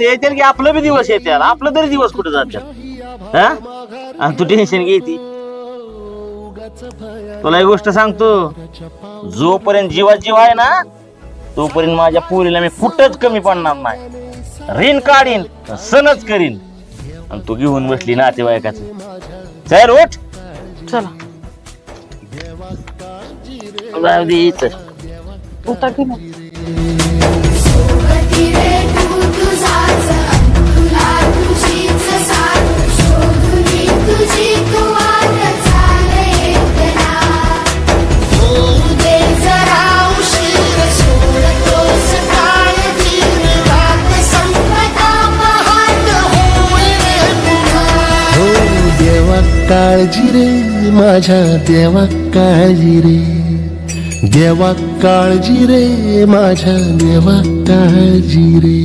येतील की आपलं बी दिवस येते आपलं तरी दिवस कुठे जातात हा आणि तू टेन्शन घेती. तुला एक गोष्ट सांगतो, जोपर्यंत जीवा जीव आहे ना तोपर्यंत माझ्या पोरीला मी कुठंच कमी पडणार नाही. ऋण काढीन सणच करीन. आणि तू घेऊन बसली नातेवाईकाच. चल उठ. चला जाऊ दे इथं. उतर की मग. सोबती रे तू तुझाच तुला तुझीच साथ शोधुनी तुझी तू वाट चाले एकला होऊ दे जरा उशीर सोडतोस काळजी रात संपता पहाट होईल रे पुन्हा. हो देवा काळजी रे माझ्या देवा काळजी रे, देवा काळजी रे माझ्या देवा काळजी रे.